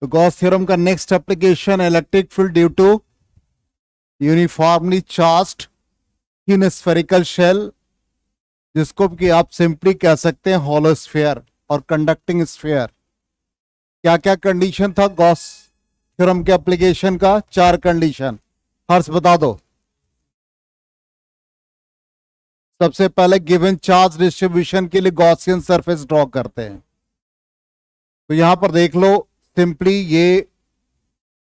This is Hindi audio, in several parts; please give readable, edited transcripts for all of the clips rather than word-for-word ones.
तो गॉस थ्योरम का next application electric field due to uniformly charged in spherical shell, जिसको कि आप सिंपली कह सकते हैं हॉलो स्फीयर और कंडक्टिंग स्फीयर। क्या क्या कंडीशन था गॉस थ्योरम के एप्लीकेशन का? 4 कंडीशन। हर्ष बता दो। सबसे पहले गिवन चार्ज डिस्ट्रीब्यूशन के लिए गॉसियन सरफेस ड्रॉ करते हैं। तो यहां पर देख लो, सिंपली ये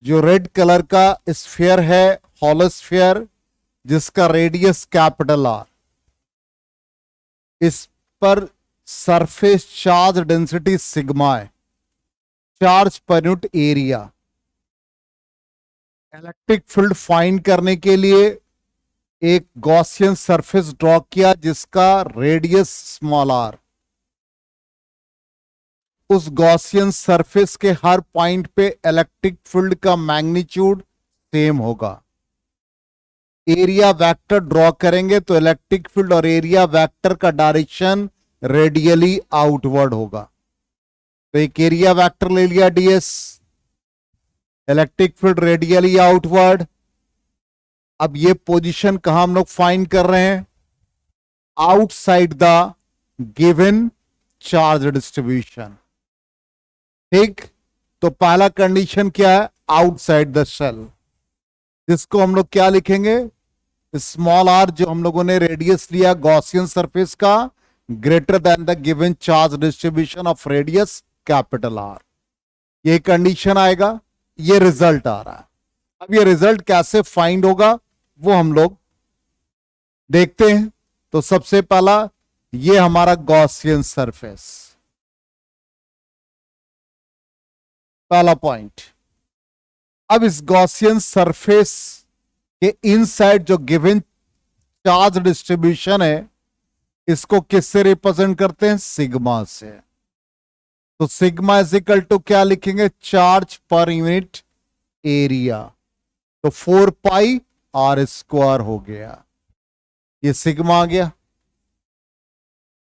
जो रेड कलर का स्फीयर है हॉलो स्फीयर, जिसका रेडियस कैपिटल आर, इस पर सरफेस चार्ज डेंसिटी सिग्मा है, चार्ज पर unit area. Electric field find करने के लिए एक गॉसियन सरफेस ड्रॉ किया जिसका रेडियस स्मॉल आर। उस गॉसियन सरफेस के हर पॉइंट पे इलेक्ट्रिक फील्ड का मैग्नीट्यूड सेम होगा। एरिया वेक्टर ड्रॉ करेंगे तो इलेक्ट्रिक फील्ड और एरिया वेक्टर का डायरेक्शन रेडियली आउटवर्ड होगा। तो एक एरिया वेक्टर ले लिया DS, electric field radially outward. अब ये पोजीशन कहां हम लोग फाइंड कर रहे हैं? Outside the given charge distribution. ठीक, तो पहला कंडीशन क्या है? आउटसाइड द शेल, जिसको हम लोग क्या लिखेंगे? स्मॉल आर, जो हम लोगों ने रेडियस लिया गॉसियन सरफेस का, greater than the given charge distribution of radius capital R. ये कंडीशन आएगा, ये रिजल्ट आ रहा है। अब ये रिजल्ट कैसे फाइंड होगा वो हम लोग देखते हैं। तो सबसे पहला, ये हमारा गॉसियन सरफेस, पहला पॉइंट। अब इस गॉसियन सरफेस के इनसाइड जो गिवन चार्ज डिस्ट्रीब्यूशन है, इसको किससे रिप्रेजेंट करते हैं? सिग्मा से। तो सिग्मा इज इक्वल टू क्या लिखेंगे? चार्ज पर यूनिट एरिया। तो 4 पाई आर स्क्वायर हो गया। ये सिग्मा आ गया।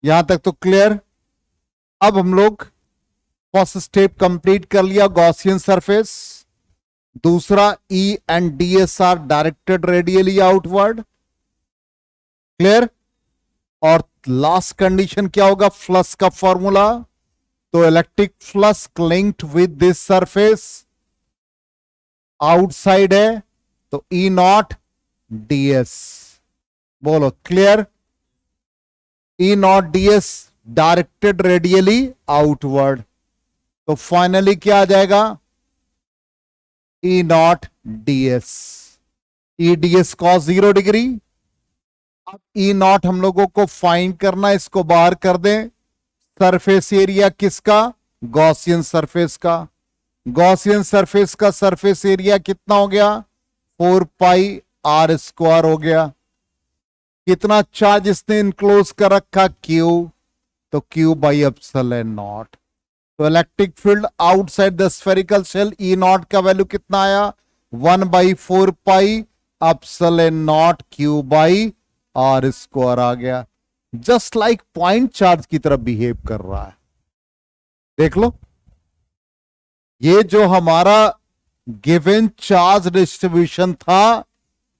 यहां तक तो क्लियर। अब हम लोग फर्स्ट स्टेप कंप्लीट कर लिया, गॉसियन सरफेस। दूसरा, E and D S R directed radially outward. Clear. और लास्ट कंडीशन क्या होगा? फ्लक्स का फॉर्मूला। तो electric flux linked with this surface outside है, तो ई नॉट डीएस। बोलो clear. E naught DS directed radially outward. तो फाइनली क्या आ जाएगा? E naught DS. E DS cos 0 degree. अब ई नॉट हम लोगों को फाइंड करना, इसको बाहर कर दें। सरफेस एरिया किसका? गॉसियन सरफेस का। गॉसियन सरफेस का सरफेस एरिया कितना हो गया? 4 पाई आर स्क्वायर हो गया। कितना चार्ज इसने इनक्लोज कर रखा? क्यू। तो क्यू बाई एप्सिलॉन नॉट। तो electric field outside the spherical shell, E naught का वैल्यू कितना आया? 1/4 pi epsilon naught Q by R square आ गया। जस्ट लाइक पॉइंट चार्ज की तरह बिहेव कर रहा है। देख लो, ये जो हमारा गिवन चार्ज डिस्ट्रीब्यूशन था,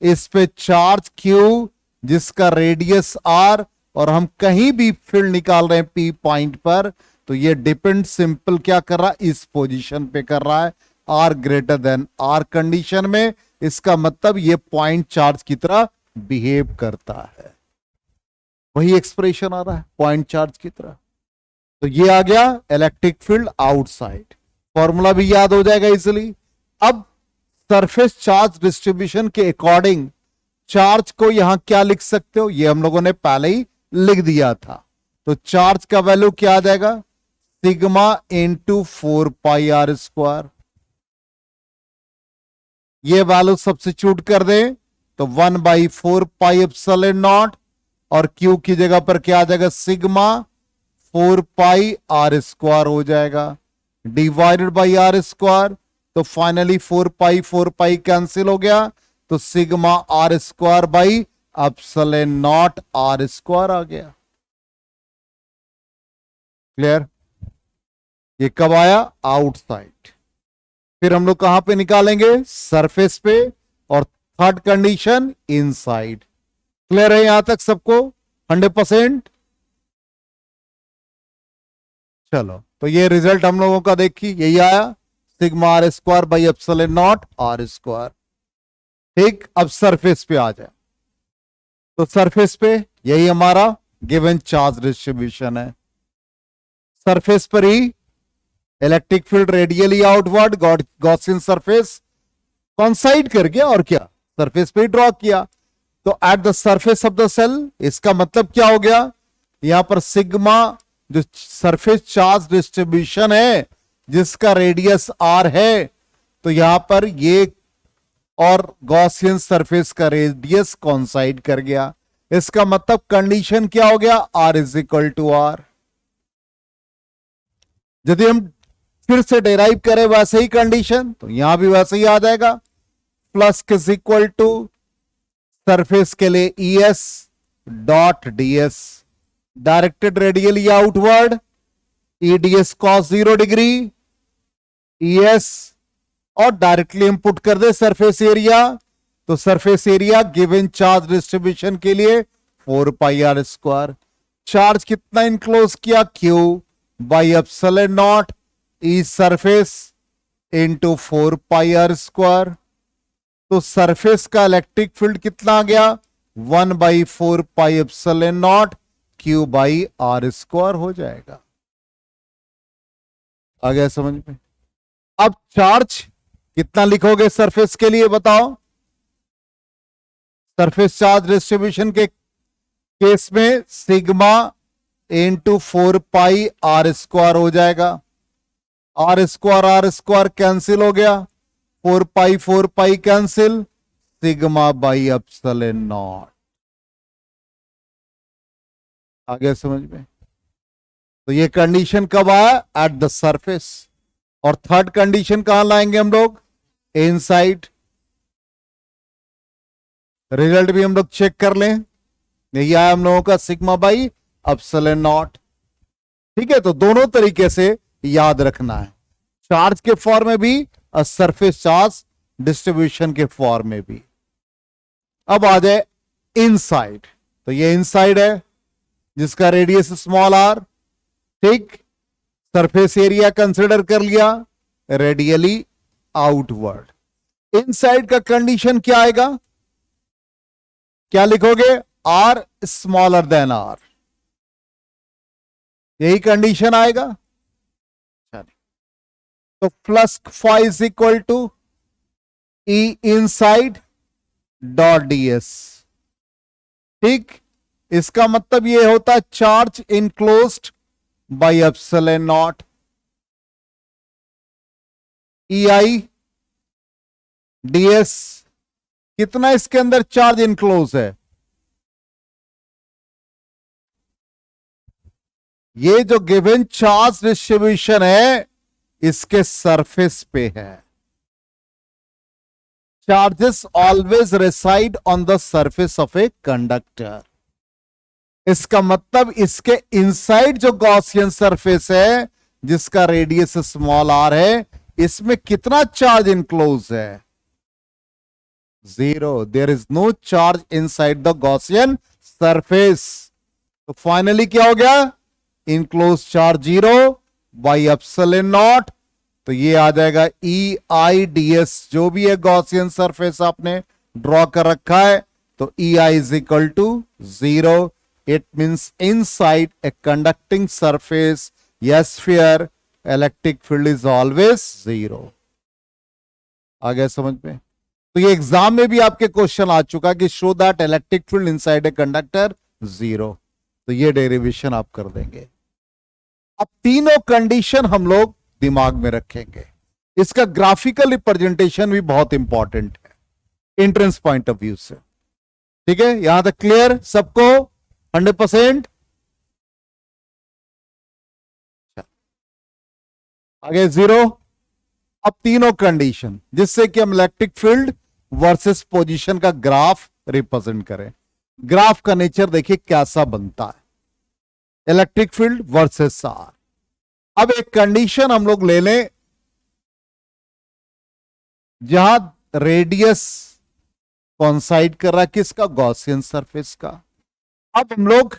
इस पे चार्ज क्यू, जिसका रेडियस आर, और हम कहीं भी फील्ड निकाल रहे हैं पी पॉइंट पर, तो ये डिपेंड सिंपल क्या कर रहा है? इस पोजीशन पे कर रहा है, R greater than R condition में। इसका मतलब ये पॉइंट चार्ज की तरह बिहेव करता है। वही एक्सप्रेशन आ रहा है पॉइंट चार्ज की तरह। तो ये आ गया इलेक्ट्रिक फील्ड आउटसाइड। फॉर्मूला भी याद हो जाएगा इजिली। अब सरफेस चार्ज डिस्ट्रीब्यूशन के अकॉर्डिंग चार्ज को यहां क्या लिख सकते हो? ये हम लोगों ने पहले ही लिख दिया था। तो चार्ज का वैल्यू क्या आ जाएगा? Sigma into 4 pi R square. ये वैल्यू सब्स्टिट्यूट कर दे तो 1/4 पाई एप्सिलॉन नॉट, और क्यू की जगह पर क्या आ जाएगा? सिग्मा 4 पाई आर स्क्वायर हो जाएगा, डिवाइडेड बाई आर स्क्वायर। तो फाइनली 4 पाई कैंसिल हो गया, तो sigma R square by epsilon naught R square आ गया। क्लियर। ये कब आया? आउटसाइड। फिर हम लोग कहां पे निकालेंगे, सरफेस पे, और थर्ड कंडीशन इनसाइड। क्लियर है यहां तक सबको 100%? चलो, तो ये रिजल्ट हम लोगों का देखिए यही आया, sigma R square by epsilon naught R square. ठीक, अब सरफेस पे आ जाए, तो सरफेस पे यही हमारा गिवन चार्ज डिस्ट्रीब्यूशन है। सरफेस पर ही electric field radially outward, Gaussian surface consider कर गया, और क्या, सरफेस पे ही ड्रॉ किया। तो at the surface of the shell, इसका मतलब क्या हो गया, यहां पर सिग्मा जो सरफेस चार्ज डिस्ट्रीब्यूशन है जिसका रेडियस आर है, तो यहां पर ये और गॉसियन सरफेस का रेडियस कॉन्साइड कर गया। इसका मतलब कंडीशन क्या हो गया, R is equal to R. यदि हम फिर से डेराइव करें वैसे ही कंडीशन, तो यहां भी वैसे ही आ जाएगा, plus is equal to surface के लिए E S dot DS, directed radially outward, EDS cos 0 degree, ES, और डायरेक्टली हम पुट कर दे सरफेस एरिया, तो surface area given charge distribution के लिए 4 पाई आर स्क्वायर। चार्ज कितना इनक्लोज किया, Q by epsilon naught E surface into 4 pi R square. तो सरफेस का इलेक्ट्रिक फील्ड कितना आ गया, 1/4 pi epsilon naught Q by R square हो जाएगा। आ गया समझ में? अब चार्ज कितना लिखोगे सरफेस के लिए बताओ, सरफेस चार्ज डिस्ट्रीब्यूशन के केस में sigma into 4 pi R square हो जाएगा। आर स्क्वायर कैंसिल हो गया, 4 pi cancel, sigma by epsilon naught. आ गया समझ में? तो ये कंडीशन कब आया, एट द सरफेस। और थर्ड कंडीशन कहां लाएंगे हम लोग, इनसाइड। रिजल्ट भी हम लोग चेक कर लें, यही आया हम लोगों का सिग्मा बाई एप्सिलॉन नॉट। ठीक है, तो दोनों तरीके से याद रखना है, चार्ज के फॉर्म में भी और सरफेस चार्ज डिस्ट्रीब्यूशन के फॉर्म में भी। अब आ जाए इनसाइड, तो ये इनसाइड है जिसका रेडियस स्मॉल आर। ठीक, सरफेस एरिया कंसिडर कर लिया, रेडियली आउटवर्ड। इनसाइड का कंडीशन क्या आएगा, क्या लिखोगे, आर स्मॉलर देन आर, यही कंडीशन आएगा। तो plus five is equal to E inside dot DS. ठीक, इसका मतलब यह होता है charge enclosed by epsilon naught, E I DS. कितना इसके अंदर चार्ज इनक्लोज है, ये जो गिवन चार्ज डिस्ट्रीब्यूशन है इसके सरफेस पे है। Charges always reside on the surface of a conductor. इसका मतलब इसके इनसाइड जो गॉसियन सरफेस है जिसका रेडियस स्मॉल आर है, इसमें कितना चार्ज इनक्लोज है, 0। There is no charge inside the Gaussian surface. तो फाइनली क्या हो गया, enclose charge 0 by epsilon naught. तो ये आ जाएगा ई आई डी एस, जो भी है गॉसियन सरफेस आपने ड्रॉ कर रखा है, तो E I is equal to 0। It means inside a conducting surface या sphere electric field is always 0। आ गया समझ में? तो ये एग्जाम में भी आपके क्वेश्चन आ चुका कि show that electric field inside a conductor 0। तो ये डेरिवेशन आप कर देंगे। अब तीनों कंडीशन हम लोग दिमाग में रखेंगे, इसका ग्राफिकल रिप्रेजेंटेशन भी बहुत इंपॉर्टेंट है एंट्रेंस पॉइंट ऑफ व्यू से। ठीक है, यहां तक क्लियर सबको 100%? आगे 0। अब तीनों कंडीशन जिससे कि हम इलेक्ट्रिक फील्ड वर्सेस पोजीशन का ग्राफ रिप्रेजेंट करें। ग्राफ का नेचर देखिए कैसा बनता है, इलेक्ट्रिक फील्ड वर्सेस आर। अब एक कंडीशन हम लोग ले लें, जहां रेडियस कॉन्साइड कर रहा है किसका, गॉसियन सरफेस का। अब हम लोग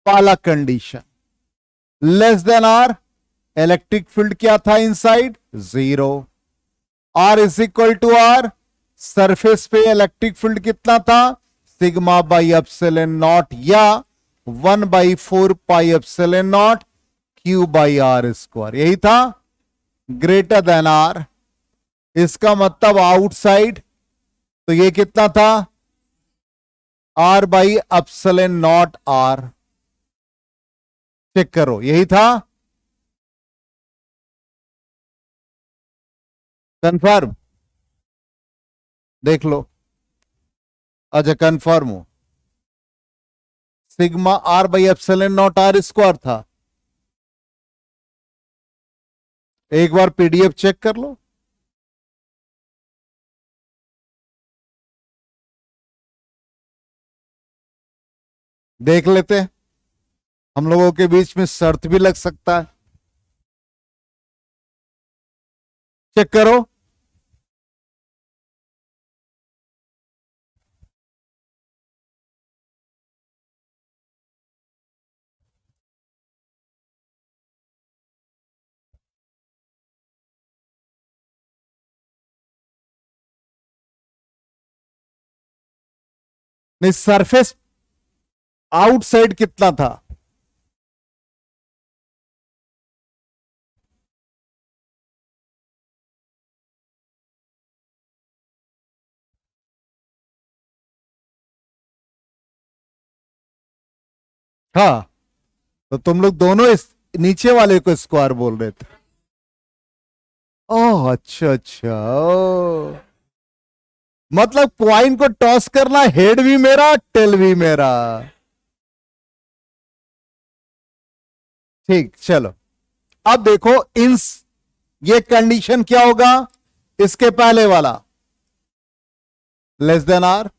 पहला condition, less than R, electric field क्या था inside, 0। R is equal to R, surface पे इलेक्ट्रिक फील्ड कितना था, सिग्मा बाई एप्सिलॉन नॉट या 1/4 pi epsilon naught Q by R square, यही था, ग्रेटर देन आर। इसका मतलब आउटसाइड, तो ये कितना था, R by epsilon naught R. Check करो, यही था, कंफर्म, देख लो। अच्छा कंफर्म हो, sigma R by epsilon naught R square था। एक बार पीडीएफ चेक कर लो। देख लेते हैं, हम लोगों के बीच में शर्त भी लग सकता है। चेक करो, नहीं सरफेस आउटसाइड कितना था, हाँ, तो तुम लोग दोनों इस नीचे वाले को स्क्वायर बोल रहे थे। ओह अच्छा अच्छा, ओह मतलब पॉइंट को टॉस करना, हेड भी मेरा टेल भी मेरा। ठीक, चलो अब देखो इन, ये कंडीशन क्या होगा, इसके पहले वाला लेस देन आर,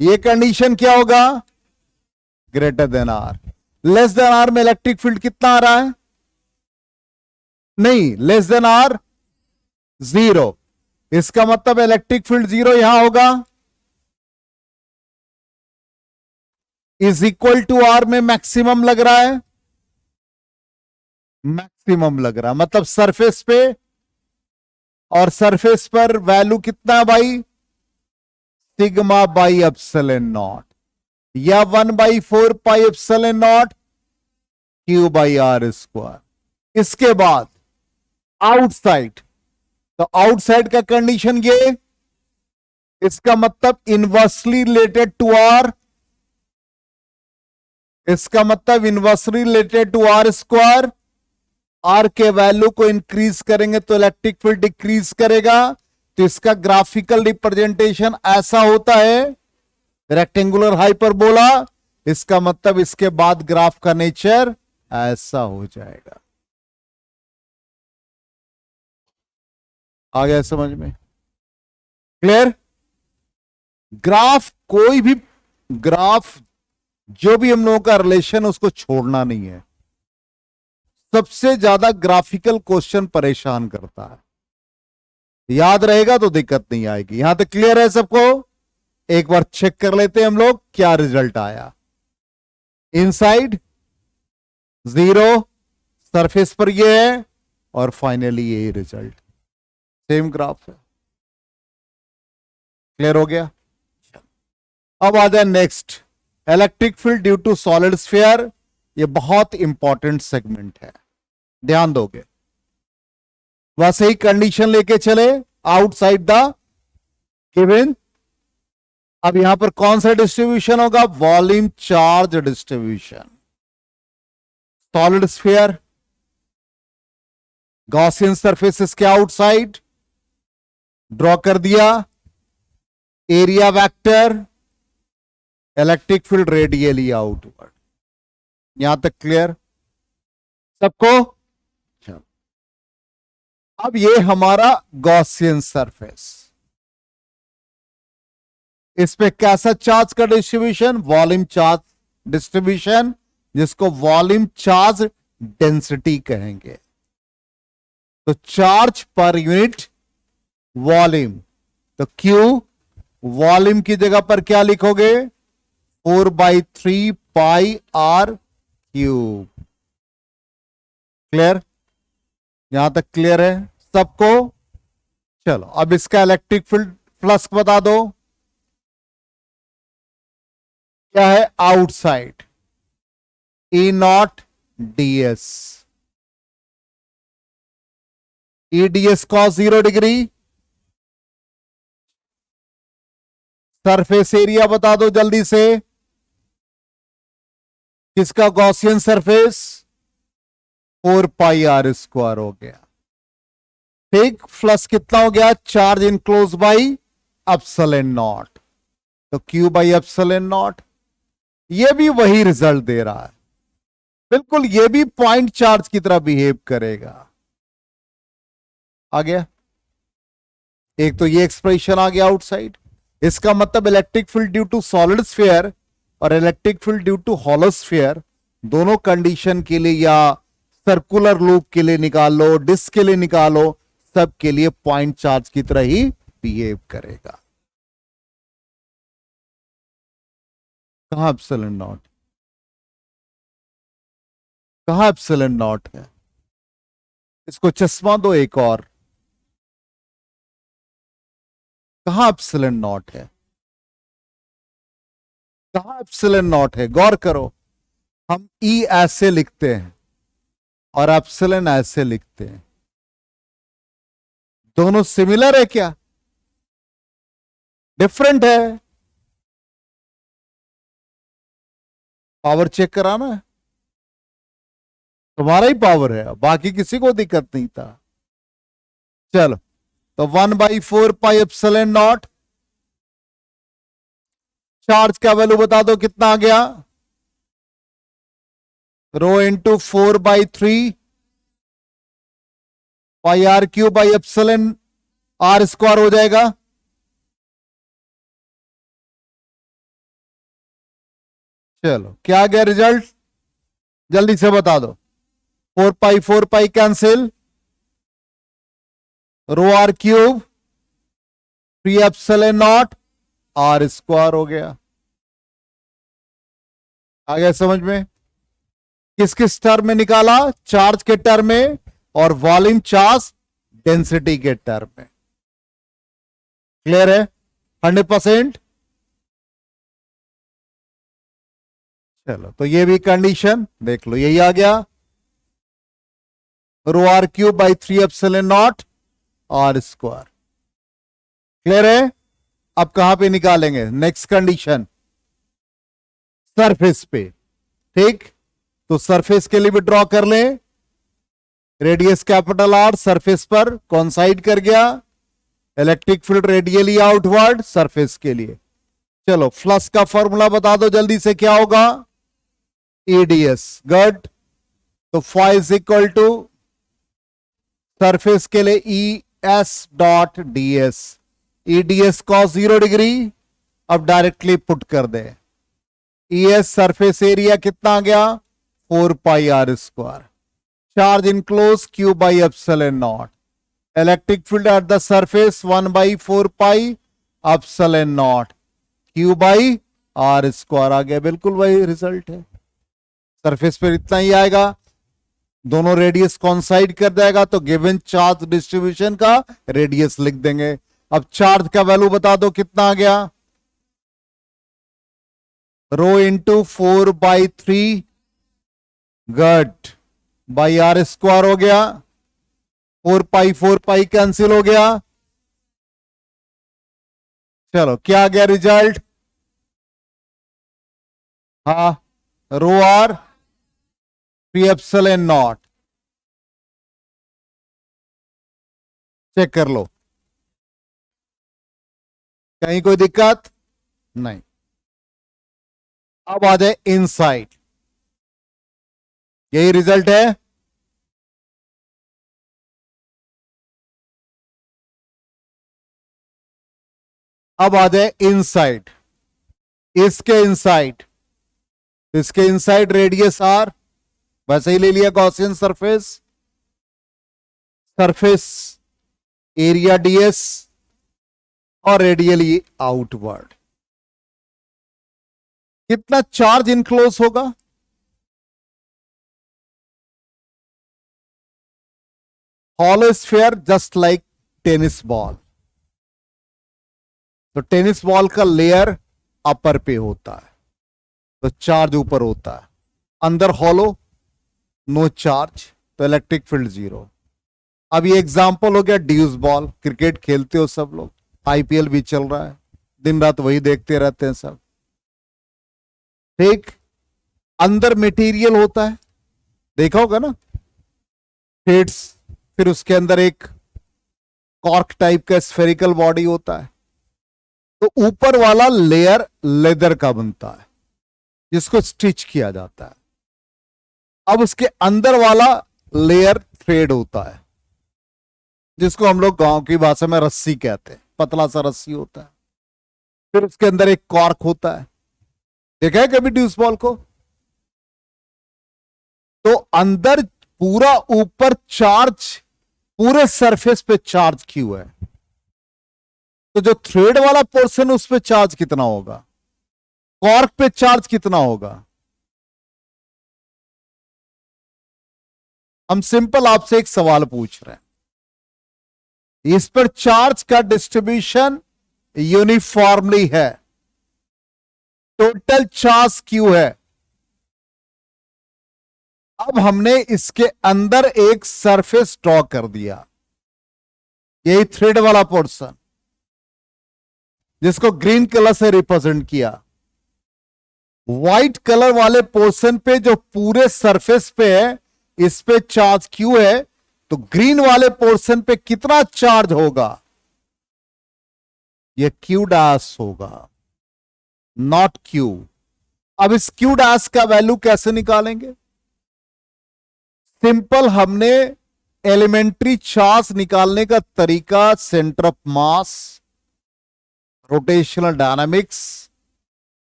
ये कंडीशन क्या होगा, greater than R. Less than R में इलेक्ट्रिक फील्ड कितना आ रहा है, नहीं लेस देन आर 0, इसका मतलब इलेक्ट्रिक फील्ड 0 यहां होगा, इज इक्वल टू आर में मैक्सिमम लग रहा है, मैक्सिमम लग रहा है, मतलब सरफेस पे, और सरफेस पर वैल्यू कितना है भाई, सिग्मा बाई एप्सिलॉन नॉट या 1/4 pi epsilon naught Q by R square. इसके बाद आउटसाइड, तो आउटसाइड का कंडीशन ये, इसका मतलब इनवर्सली रिलेटेड टू आर, इसका मतलब inversely related to R square. आर के वैल्यू को इंक्रीज करेंगे तो इलेक्ट्रिक फील्ड डिक्रीज करेगा, तो इसका ग्राफिकल रिप्रेजेंटेशन ऐसा होता है, रेक्टेंगुलर हाइपरबोला। इसका मतलब इसके बाद ग्राफ का नेचर ऐसा हो जाएगा। आ गया समझ में, क्लियर। ग्राफ, कोई भी ग्राफ, जो भी हम लोगों का रिलेशन उसको छोड़ना नहीं है। सबसे ज्यादा ग्राफिकल क्वेश्चन परेशान करता है, याद रहेगा तो दिक्कत नहीं आएगी। यहां तक क्लियर है सबको, एक बार चेक कर लेते हैं हम लोग क्या रिजल्ट आया। इनसाइड 0, सरफेस पर ये है, और फाइनली ये रिजल्ट, सेम ग्राफ है। क्लियर हो गया। अब आ जाए next, electric field due to solid sphere. ये बहुत इंपॉर्टेंट सेगमेंट है, ध्यान दोगे। वैसे ही कंडीशन लेके चले, आउटसाइड द गिवन। अब यहां पर कौन सा डिस्ट्रीब्यूशन होगा, volume charge distribution. Solid sphere, Gaussian surfaces के आउटसाइड ड्रॉ कर दिया, area vector, electric field radially outward. यहां तक क्लियर सबको। अब ये हमारा गॉसियन सरफेस, इस पे कैसा चार्ज का डिस्ट्रीब्यूशन, वॉल्यूम चार्ज डिस्ट्रीब्यूशन, जिसको वॉल्यूम चार्ज डेंसिटी कहेंगे। तो चार्ज पर यूनिट वॉल्यूम। तो क्यू वॉल्यूम की जगह पर क्या लिखोगे? 4/3 पाई आर क्यूब। क्लियर? यहां तक क्लियर है सबको? चलो अब इसका इलेक्ट्रिक फील्ड फ्लक्स बता दो। क्या है? Outside E not ds। E ds cos 0 degree. Surface area बता दो जल्दी से, किसका? Gaussian surface. 4 पाई r² हो गया। ठीक, फ्लक्स कितना हो गया? Charge enclose by epsilon naught. तो Q बाई एप्सिलॉन नॉट। ये भी वही रिजल्ट दे रहा है, बिल्कुल ये भी पॉइंट चार्ज की तरह बिहेव करेगा। आ गया? एक तो ये एक्सप्रेशन आ गया आउटसाइड। इसका मतलब electric field due to solid sphere और electric field due to hollow sphere दोनों कंडीशन के लिए, या सर्कुलर लूप के लिए निकालो, डिस्क के लिए निकालो, सब के लिए पॉइंट चार्ज की तरह ही बिहेव करेगा। कहां एप्सिलॉन नॉट? कहां एप्सिलॉन नॉट है? इसको चश्मा दो एक और। कहां एप्सिलॉन नॉट है? कहां एप्सिलॉन नॉट है? गौर करो। हम ई ऐसे लिखते हैं और एप्सिलॉन ऐसे लिखते हैं, दोनों सिमिलर है क्या? डिफरेंट है। पावर चेक कराना है? तुम्हारा ही पावर है, बाकी किसी को दिक्कत नहीं था। चलो, तो 1/4 पाई एप्सिलॉन नॉट। चार्ज का वैल्यू बता दो कितना आ गया? Rho into 4/3 pi r³ by epsilon r² हो जाएगा। चलो क्या आ गया रिजल्ट? जल्दी से बता दो। 4 pi cancel, rho r³ 3 epsilon naught r² हो गया। आ गया समझ में? किस किस टर्म में निकाला? चार्ज के टर्म में और वॉल्यूम चार्ज डेंसिटी के टर्म में। क्लियर है? 100%। चलो, तो ये भी कंडीशन देख लो, यही आ गया। रो r³ by 3 epsilon naught r²। Clear है? अब कहां पे निकालेंगे? नेक्स्ट कंडीशन, सरफेस पे। ठीक, तो सरफेस के लिए भी ड्रॉ कर लें। रेडियस कैपिटल R सरफेस पर कॉन्साइड कर गया। Electric field radially outward surface के लिए। चलो, फ्लक्स का फॉर्मूला बता दो जल्दी से, क्या होगा? EDS। गुड। तो phi is equal to surface के लिए ES.ds। EDS cos 0 degree. अब डायरेक्टली पुट कर दे। ES सरफेस एरिया कितना आ गया? 4 pi r²। Charge enclose Q by epsilon naught. Electric field at the surface 1/4 pi epsilon naught Q by r² आ गया। बिल्कुल वही रिजल्ट है। सरफेस पर इतना ही आएगा, दोनों रेडियस कॉन्साइड कर जाएगा तो गिवन चार्ज डिस्ट्रीब्यूशन का रेडियस लिख देंगे। अब चार्ज का वैल्यू बता दो कितना आ गया? Rho into 4/3 gut by r² हो गया। 4 पाई कैंसिल हो गया। चलो, क्या आ गया रिजल्ट? हाँ, रो r 3 एप्सिलॉन नॉट। चेक कर लो, कहीं कोई दिक्कत नहीं। अब आ जाए इनसाइड, यही रिजल्ट है। अब आ जाए इनसाइड, इसके इनसाइड। इसके इनसाइड रेडियस R, वैसे ही ले लिया Gaussian surface. Surface area ds और रेडियली आउटवर्ड। कितना चार्ज इनक्लोज होगा? Hollow sphere just like tennis ball. तो टेनिस बॉल का लेयर अपर पे होता है, तो चार्ज ऊपर होता है। अंदर हॉलो, नो चार्ज, तो इलेक्ट्रिक फील्ड जीरो। अब ये एग्जांपल हो गया ड्यूस बॉल। क्रिकेट खेलते हो सब लोग, आईपीएल भी चल रहा है, दिन रात वही देखते रहते हैं सब। ठीक, अंदर मटेरियल होता है, देखा होगा ना, फेड्स, फिर उसके अंदर एक कॉर्क टाइप का स्फेरिकल बॉडी होता है। तो ऊपर वाला लेयर लेदर का बनता है जिसको स्टिच किया जाता है। अब उसके अंदर वाला लेयर थ्रेड होता है जिसको हम लोग गांव की भाषा में रस्सी कहते हैं, पतला सा रस्सी होता है। फिर उसके अंदर एक कॉर्क होता है, देखा है कभी ड्यूस बॉल को? तो अंदर पूरा ऊपर चार्ज, पूरे सरफेस पे चार्ज क्यों है? तो जो थ्रेड वाला पोर्शन उस पे चार्ज कितना होगा, कॉर्क पे चार्ज कितना होगा? हम सिंपल आपसे एक सवाल पूछ रहे हैं, इस पर चार्ज का डिस्ट्रीब्यूशन यूनिफॉर्मली है, टोटल चार्ज क्यों है? अब हमने इसके अंदर एक सरफेस ड्रॉ कर दिया, यही थ्रेड वाला पोर्शन जिसको ग्रीन कलर से रिप्रेजेंट किया। व्हाइट कलर वाले पोर्शन पे जो पूरे सरफेस पे है, इस पे चार्ज क्यू है, तो ग्रीन वाले पोर्शन पे कितना चार्ज होगा? ये क्यू डैश होगा, नॉट क्यू। अब इस क्यू डैश का वैल्यू कैसे निकालेंगे? सिंपल, हमने एलिमेंट्री चार्ज निकालने का तरीका centre of mass, rotational dynamics,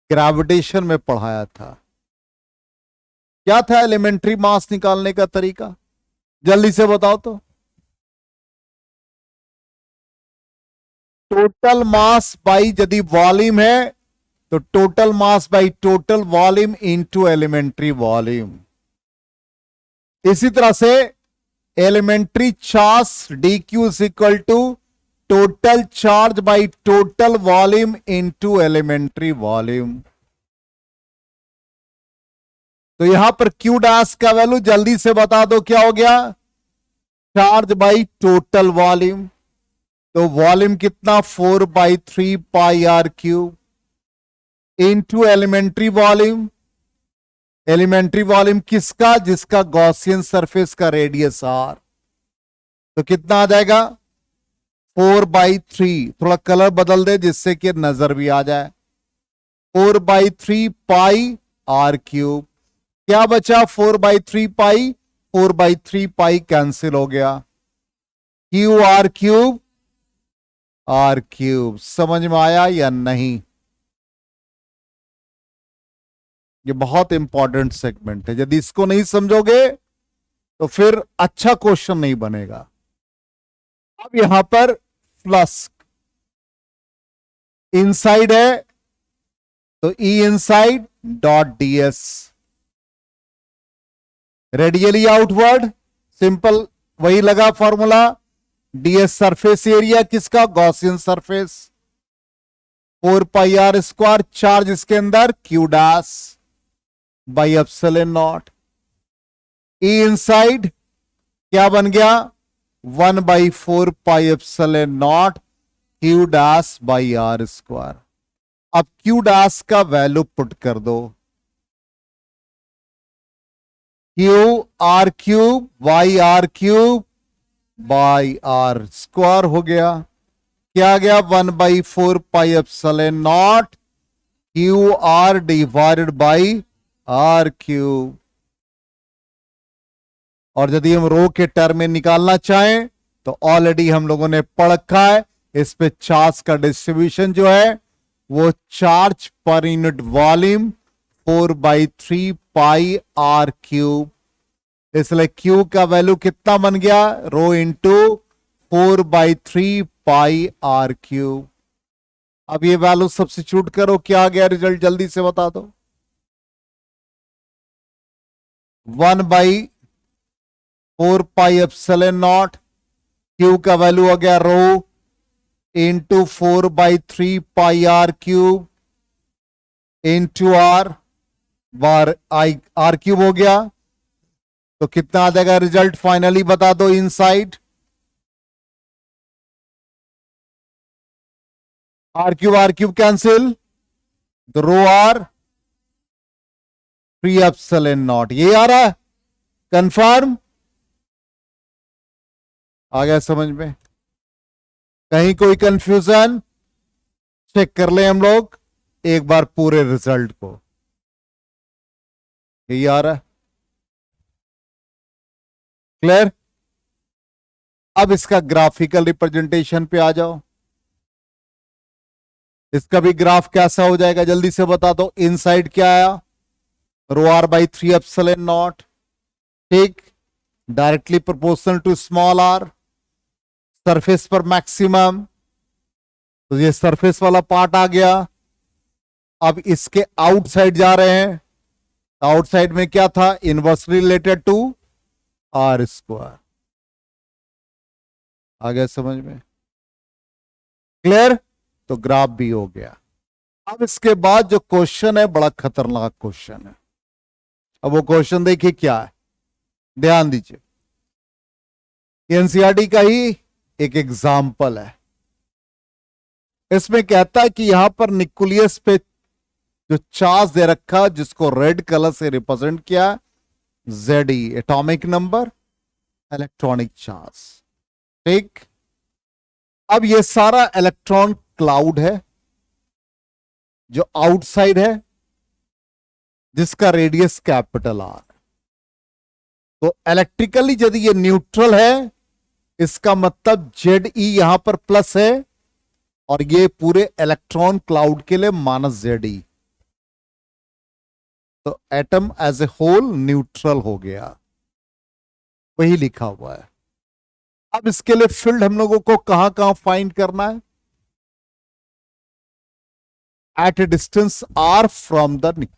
gravitation में पढ़ाया था। क्या था एलिमेंट्री मास निकालने का तरीका? जल्दी से बताओ तो। टोटल मास बाई, यदि वॉल्यूम है तो total mass by total volume into elementary volume. इसी तरह से elementary charge dq is equal to total charge by total volume into elementary volume. तो यहां पर क्यू डैश का वैल्यू जल्दी से बता दो, क्या हो गया? Charge by total volume. तो वॉल्यूम कितना? 4/3 pi R cube into elementary volume. Elementary volume किसका? जिसका गॉसियन सरफेस का रेडियस आर। तो कितना आ जाएगा? 4/3। थोड़ा कलर बदल दे जिससे कि नजर भी आ जाए। 4/3 पाई आर क्यूब। क्या बचा? 4/3 पाई, 4/3 पाई कैंसिल हो गया। Q R cube, R cube. समझ में आया या नहीं? ये बहुत इंपॉर्टेंट सेगमेंट है, यदि इसको नहीं समझोगे तो फिर अच्छा क्वेश्चन नहीं बनेगा। अब यहां पर फ्लक्स इनसाइड है, तो E inside dot ds। Radially outward, simple वही लगा फॉर्मूला। ds सरफेस एरिया किसका? Gaussian surface. 4πr²। चार्ज इसके अंदर Q dash by epsilon naught. E inside क्या बन गया? 1/4 pi epsilon naught Q dash by r²। अब क्यू डैश का वैल्यू पुट कर दो। Q R cube by R cube by r² हो गया। क्या गया? 1/4 pi epsilon naught Q R divided by R cube. और यदि हम रो के टर्म में निकालना चाहें तो ऑलरेडी हम लोगों ने पढ़ रखा है, इस पे चार्ज का डिस्ट्रीब्यूशन जो है वो चार्ज पर unit volume 4/3 pi R cube. इसलिए क्यू का वैल्यू कितना बन गया? Rho into 4/3 πr³। अब ये वैल्यू सब्स्टिट्यूट करो, क्या आ गया रिजल्ट, जल्दी से बता दो। 1/4 πε0 क्यू का वैल्यू आ गया rho into 4/3 πr³ into R bar r³ हो गया। तो कितना आ जाएगा रिजल्ट, फाइनली बता दो इनसाइड। r³ कैंसिल, तो रो आर 3ε0, ये आ रहा है कंफर्म। आ गया समझ में, कहीं कोई कंफ्यूजन, चेक कर ले हम लोग एक बार पूरे रिजल्ट को। यही आ रहा है, क्लियर। अब इसका ग्राफिकल रिप्रेजेंटेशन पे आ जाओ। इसका भी ग्राफ कैसा हो जाएगा जल्दी से बता दो। इनसाइड क्या आया, ρr/3ε0, ठीक, directly proportional to small R, surface पर मैक्सिमम, तो ये सरफेस वाला पार्ट आ गया। अब इसके आउटसाइड जा रहे हैं, आउटसाइड में क्या था, इनवर्सली रिलेटेड टू r²। आ गया समझ में, क्लियर। तो ग्राफ भी हो गया। अब इसके बाद जो क्वेश्चन है बड़ा खतरनाक क्वेश्चन है। अब वो क्वेश्चन देखिए क्या है, ध्यान दीजिए। एनसीईआरटी का ही एक एग्जाम्पल है। इसमें कहता है कि यहां पर न्यूक्लियस पे जो चार्ज दे रखा, जिसको रेड कलर से रिप्रेजेंट किया, Ze, atomic number, electronic charge, ठीक। अब ये सारा इलेक्ट्रॉन क्लाउड है जो आउटसाइड है, जिसका रेडियस कैपिटल आर। तो इलेक्ट्रिकली यदि ये न्यूट्रल है, इसका मतलब Ze यहां पर प्लस है, और ये पूरे इलेक्ट्रॉन क्लाउड के लिए -Ze। तो atom as a whole neutral हो गया, वही लिखा हुआ है। अब इसके लिए फील्ड हम लोगों को कहां कहां फाइंड करना है, at a distance r from the nucleus.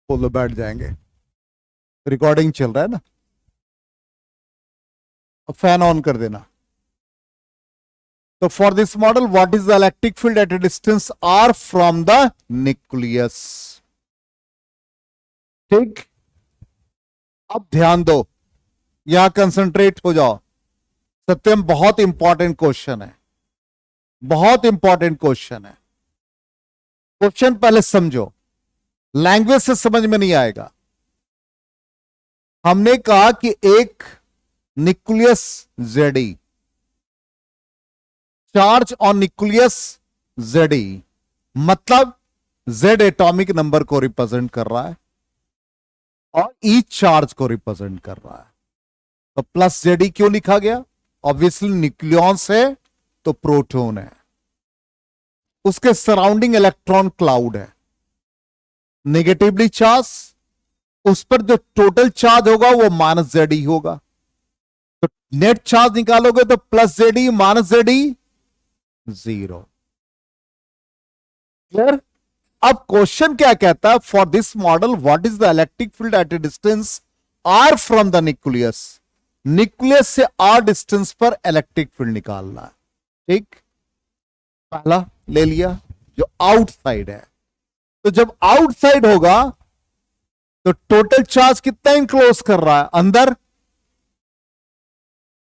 बोलो बैठ जाएंगे, रिकॉर्डिंग चल रहा है ना, अब फैन ऑन कर देना। तो for this model what is the electric field eight a distance r from the nucleus, ठीक। अब ध्यान दो, यहां कंसंट्रेट हो जाओ। सत्यम बहुत इंपॉर्टेंट क्वेश्चन है, बहुत इंपॉर्टेंट क्वेश्चन है। क्वेश्चन पहले समझो, लैंग्वेज से समझ में नहीं आएगा। हमने कहा कि एक nucleus Ze, charge on nucleus Ze, मतलब Z एटॉमिक नंबर को रिप्रेजेंट कर रहा है और ईच चार्ज को रिप्रेजेंट कर रहा है। तो प्लस Ze क्यों लिखा गया, ऑब्वियसली न्यूक्लियस है तो प्रोटॉन है, उसके सराउंडिंग इलेक्ट्रॉन क्लाउड है, नेगेटिवली चार्ज, उस पर जो टोटल चार्ज होगा वो -Ze होगा। तो नेट चार्ज निकालोगे तो +Ze -Ze 0, क्लियर। अब क्वेश्चन क्या कहता है, for this model what is the electric field eight a distance r from the nucleus. Nucleus से r डिस्टेंस पर इलेक्ट्रिक फील्ड निकालना है, ठीक। पहला ले लिया जो आउटसाइड है। तो जब आउटसाइड होगा तो टोटल चार्ज कितना इंक्लोज कर रहा है, अंदर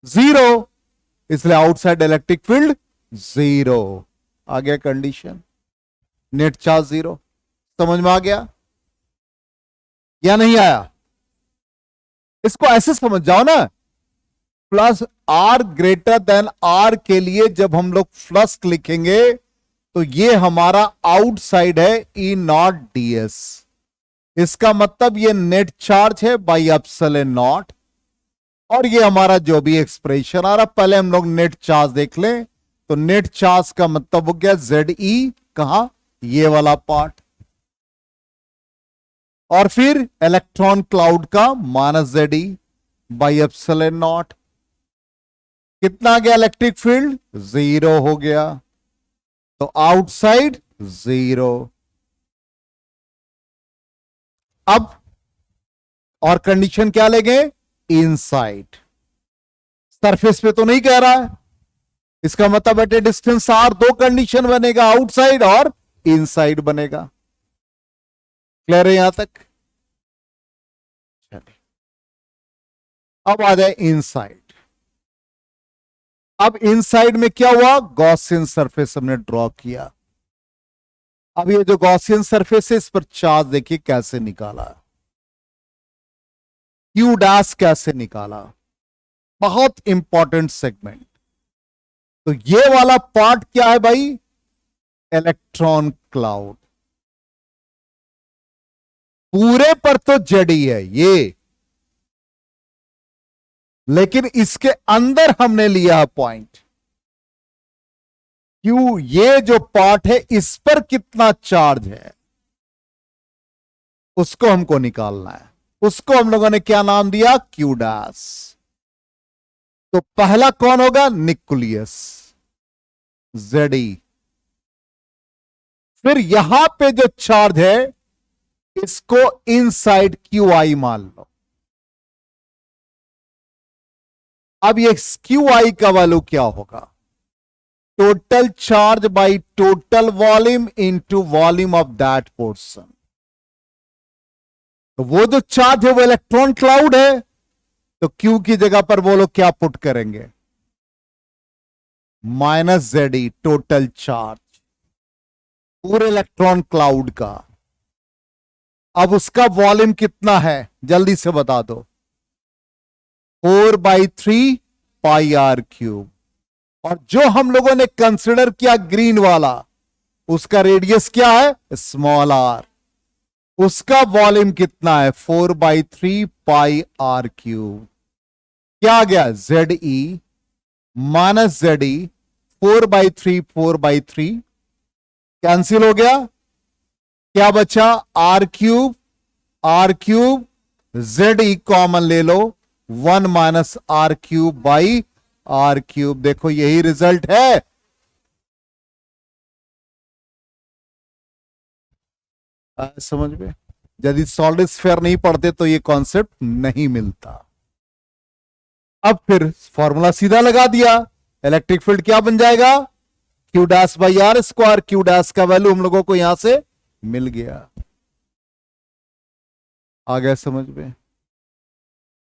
0, इसलिए आउटसाइड इलेक्ट्रिक फील्ड 0 आ गया कंडीशन, नेट चार्ज 0। समझ में आ गया या नहीं आया, इसको ऐसे समझ जाओ ना, plus r greater than r के लिए जब हम लोग प्लस लिखेंगे तो ये हमारा आउटसाइड है E0ds, इसका मतलब ये नेट चार्ज है बाई ε0, और ये हमारा जो भी एक्सप्रेशन आ रहा, पहले हम लोग नेट चार्ज देख लें। तो नेट चार्ज का मतलब हो गया Ze, कहां, ये वाला पार्ट, और फिर इलेक्ट्रॉन क्लाउड का -ZE/ε0। कितना आ गया इलेक्ट्रिक फील्ड? 0 हो गया। तो आउटसाइड 0। अब और कंडीशन क्या लेंगे? इनसाइड। सरफेस पे तो नहीं कह रहा है, इसका मतलब एट ए डिस्टेंस आर दो कंडीशन बनेगा, आउटसाइड और इनसाइड बनेगा। क्लियर है यहां तक? चलिए अब आ जाए इनसाइड। अब इनसाइड में क्या हुआ? गॉसियन सरफेस हमने ड्रॉ किया। अब ये जो गॉसियन सरफेस है, इस पर चार्ज देखिए कैसे निकाला, क्यू डैश कैसे निकाला। बहुत इंपॉर्टेंट सेगमेंट। तो ये वाला पार्ट क्या है भाई? Electron cloud. पूरे पर तो जेडी है ये, लेकिन इसके अंदर हमने लिया पॉइंट क्यू। ये जो पार्ट है इस पर कितना चार्ज है उसको हमको निकालना है। उसको हम लोगों ने क्या नाम दिया? Q dash. तो पहला कौन होगा? Nucleus JD. फिर यहां पे जो चार्ज है इसको इनसाइड क्यू आई मान लो। अब ये क्यू आई का वैल्यू क्या होगा? Total charge by total volume into volume of that portion. तो वो जो चार्ज है वो इलेक्ट्रॉन क्लाउड है, तो क्यू की जगह पर बोलो क्या पुट करेंगे? -ZE टोटल चार्ज पूरे इलेक्ट्रॉन क्लाउड का। अब उसका वॉल्यूम कितना है जल्दी से बता दो? 4/3 πr³। और जो हम लोगों ने कंसिडर किया ग्रीन वाला, उसका रेडियस क्या है? Small are. उसका वॉल्यूम कितना है? 4/3 πr³। क्या आ गया? ZE -ZE 4/3 4/3 कैंसिल हो गया। क्या बचा? r³ ZE कॉमन ले लो, 1 - r³/r³। देखो यही रिजल्ट है। समझ में? यदि सॉलिड स्फीयर नहीं पढ़ते तो ये कॉन्सेप्ट नहीं मिलता। अब फिर फॉर्मूला सीधा लगा दिया। इलेक्ट्रिक फील्ड क्या बन जाएगा? Q'/r²। क्यू डैश का वैल्यू हम लोगों को यहां से मिल गया। आ गया समझ में?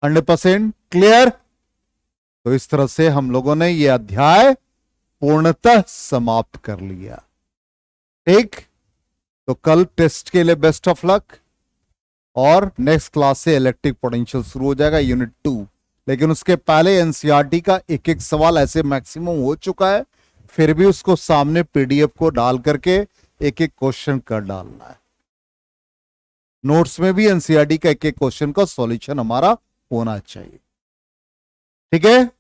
100% क्लियर? तो इस तरह से हम लोगों ने यह अध्याय पूर्णतः समाप्त कर लिया। ठीक, तो कल टेस्ट के लिए बेस्ट ऑफ लक। और नेक्स्ट क्लास से इलेक्ट्रिक पोटेंशियल शुरू हो जाएगा, यूनिट 2। लेकिन उसके पहले एनसीईआरटी का एक एक सवाल ऐसे मैक्सिमम हो चुका है, फिर भी उसको सामने पीडीएफ को डाल करके एक एक क्वेश्चन कर डालना है। नोट्स में भी एनसीईआरटी का एक एक क्वेश्चन का सॉल्यूशन हमारा होना चाहिए। ठीक है?